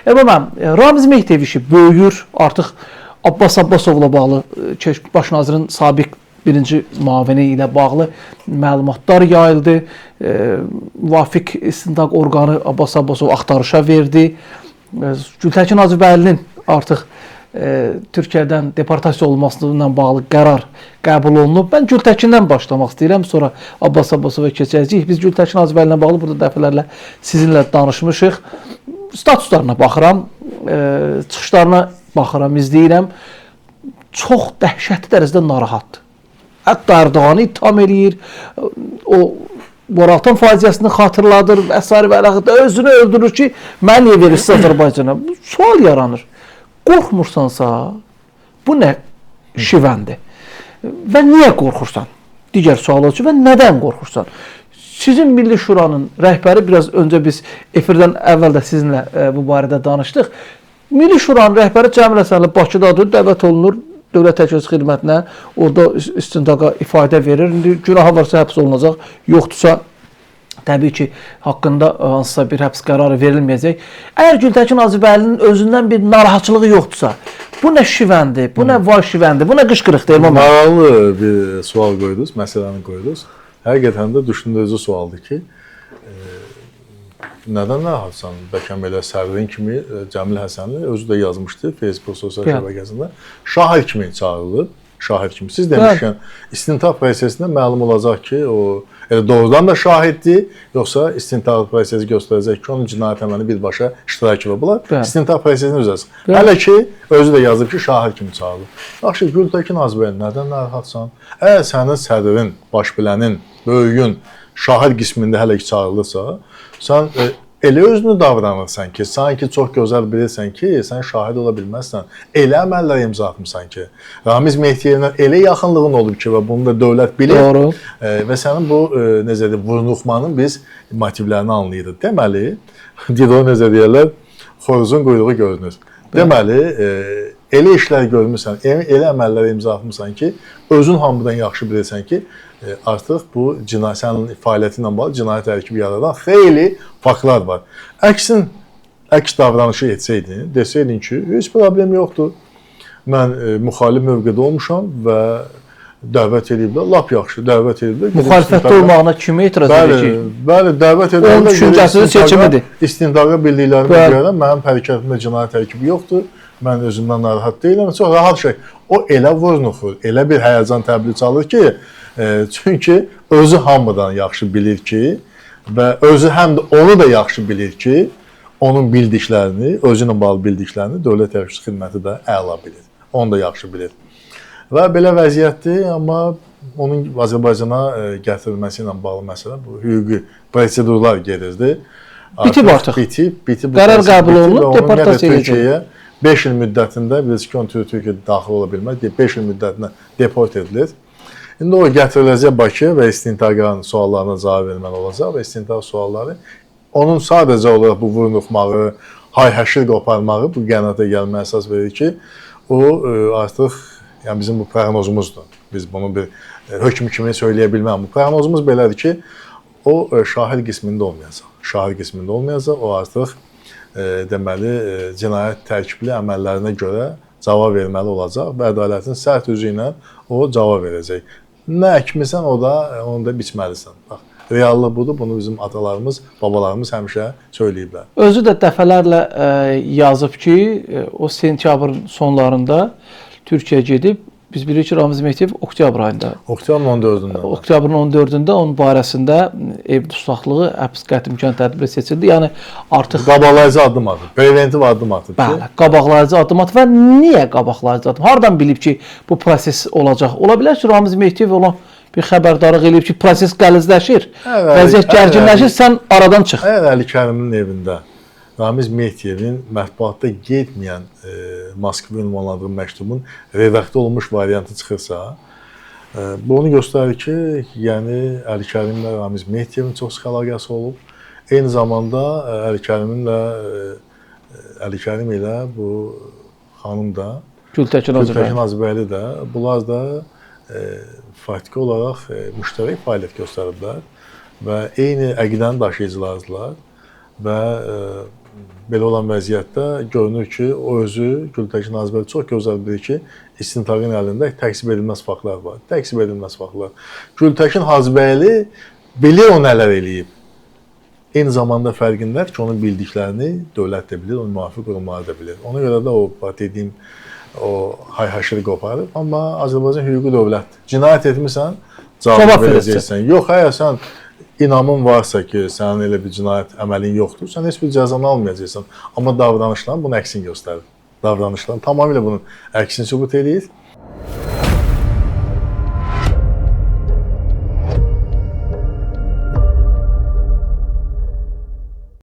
Mən Ramiz Mehdiyev işi böyüyür. Artıq Abbas Abbasovla bağlı baş nazirin sabiq birinci müavini ilə bağlı məlumatlar yayıldı. Müvafiq istintaq orqanı Abbas Abbasov axtarışa verdi. Gültəkin Hacıbəylinin artıq Türkiyədən deportasiya olmasına bağlı qərar qəbul olunub. Mən Gültəkindən başlamaq istəyirəm, sonra Abbas Abbasova keçəcəyik. Biz Gültəkin Hacıbəylinə bağlı burada dəfələrlə sizinlə danışmışıq. Statuslarına baxıram, çıxışlarına baxıram, izləyirəm. Çox dəhşətli dərəcədə narahatdır. Hətta Erdoğanı ittiham eləyir, o Boraltan faciəsini xatırladır və s. və əlaqədə özünü öldürür ki, mən niyə verirsiz Azərbaycana? Bu sual yaranır. Qorxmursansa, bu nə şivəndir? Və niyə qorxursan? Digər sual olsun və nədən qorxursan? Sizin Milli Şuranın rəhbəri, biraz öncə biz efirdən əvvəl də sizinlə bu barədə danışdıq. Milli Şuranın rəhbəri Cəmil Həsənli Bakıdadır, dəvət olunur Dövlət Təhlükəsizlik Xidmətinə, orada istintaqa ifadə verir. İndi günahı varsa həbs olunacaq, yoxdursa təbii ki, haqqında hansısa bir həbs qərarı verilməyəcək. Əgər Gültəkin Hacıbəylinin özündən bir narahatçılığı yoxdursa, bu nə şivəndir, bu nə vay şivəndir, bu nə qışqırıqdır? Maraqlı bir sual qoydunuz, məsələni qoydunuz. Həqiqətən də düşündürücü sualdır ki, nədən narahatsan? Bəlkə belə sərrin kimi Cəmil Həsənli özü də yazmışdı Facebook sosial şəbəkəsində. Şahid kimi çağırılıb, şahid kimi. Siz demişkən, istintaq prosesində məlum olacaq ki, o doğrudan da şahiddir, yoxsa istintaq prosesi göstərəcək ki, onun cinayət əməlini birbaşa iştirakı var. Bunlar istintaq prosesini üzəsin. Hələ ki, özü də yazıb ki, şahid kimi çağırılıb. Yaxşı, Gültəkin Hacıbəyli, nədən narahatsan? Əgər sənin sədrin, başbilənin, böyüyün, şahid qismində hələ ki çağırılırsa, sən elə özünü davranırsan ki, sanki çox gözəl bilirsən ki, sən şahid ola bilməzsən. Elə əməllər imza atmısan ki, Ramiz Mehdiyevlə elə yaxınlığın olub ki, və bunu da dövlət bilir və sənin bu vurnuxmanın biz motivlərini anlayırıq. Deməli, o necə deyərlər, xoruzun quyruğu görünür. Deməli, elə işlər görmüsən, elə əməllər imza atmısan ki, özün hamıdan yaxşı bilirsən ki, artıq bu sənin fəaliyyəti ilə bağlı cinayət tərkibi yaradan xeyli faktlar var. Əks davranışı etsəydin, desəydin ki, heç problem yoxdur. Mən müxalif mövqedə olmuşam və dəvət ediblər, lap yaxşı dəvət ediblər. Müxalifətdə olmağına kimi etiraz edir ki? Bəli, dəvət ediblər. Onun düşüncəsinin seçimidir. İstintaqa bildiklərimə görə mənim hərəkətimdə cinayət tərkibi yoxdur. Mən özümdən narahat deyiləm. Çox rahat şey. O elə vurnuxur, elə bir həyəcan təbliğ çalır ki, çünki özü hamıdan yaxşı bilir ki və özü həm də onu da yaxşı bilir ki, onun bildiklərini, özü ilə bağlı bildiklərini Dövlət Təhlükəsizlik Xidməti də əla bilir. Onu da yaxşı bilir. Və belə vəziyyətdir, amma onun Azərbaycana gətirilməsi ilə bağlı məsələ bu hüquqi prosedurlar gedirdi. Bitib artıq. Bitib. Qərar qəbul olunub, deportasiya ediləcək. 5 il müddətində, bilirsiniz ki, Türkiyədə daxil ola bilməz, 5 il müddətinə deport edilir. İndi o gətiriləcək Bakı və istintaqın suallarına cavab verməli olacaq və istintaq sualları onun sadəcə olaraq bu vurnuxmağı, hay-həşir qoparmağı bu qənaata gəlməyə əsas verir ki, o artıq bizim bu proqnozumuzdur. Biz bunu bir hökm kimi söyləyə bilməm. Bu proqnozumuz belədir ki, o şahid qismində olmayacaq. Şahid qismində olmayacaq, o artıq deməli, cinayət tərkibli əməllərinə görə cavab verməli olacaq və ədalətin sərt üzü ilə o cavab verəcək. Nə əkmisən, onu da biçməlisən. Bax, reallıq budur, bunu bizim atalarımız, babalarımız həmişə söyləyiblər. Özü də dəfələrlə yazıb ki, o sentyabrın sonlarında Türkiyəyə gedib, biz bilirik ki, Ramiz Mehdiyev oktyabr ayında. Oktyabr 14-də. Oktyabr 14-də onun barəsində ev tutsaxlığı həbs qəti imkan tədbiri seçildi. Yəni artıq qabaqlayıcı addım atıb, preventiv addım atıb. Bəli, qabaqlayıcı addım atıb və niyə qabaqlayıcı addım? Hardan bilib ki, bu proses olacaq? Ola bilər ki, Ramiz Mehdiyev olan bir xəbərdarlıq eləyib ki, proses qəlizləşir, vəziyyət gərginləşir, sən aradan çıx. Əgər Əli Kərimin evində Ramiz Mehdiyevin mətbuatda getməyən Moskva ünvanladığı məktubun redaktə olunmuş variantı çıxırsa, bu onu göstərir ki, yəni Əli Kərimlə Ramiz Mehdiyevin çox sıx əlaqəsi olub. Eyni zamanda Əli Kərim ilə bu xanım da, Gültəkin Hacıbəyli də, bunlar da faktiki olaraq müştərək fəaliyyət göstəriblər və eyni əqidəni daşıyıcılardılar və belə olan vəziyyətdə görünür ki, o özü Gültəkin Nazibəyli çox gözəl bilir ki, istintaqın əlində təksib edilməz faktlar var. Təksib edilməz faktlar. Gültəkin Nazibəyli bilir o nələr eləyib. Eyni zamanda fərqindədir ki, onun bildiklərini dövlət də bilir, onun müvafiq qurumları da bilir. Ona görə də o dediyim o hay-haşırı qoparır. Amma Azərbaycan hüquqi dövlətdir. Cinayət etmirsən, cavab verəcəksən. Yox, əgər sən inamın varsa ki, sənin elə bir cinayət əməlin yoxdur, sən heç bir cəzanı almayacaqsan. Amma davranışların bunun əksini göstərir. Davranışların tamamilə bunun əksini sübut eləyir.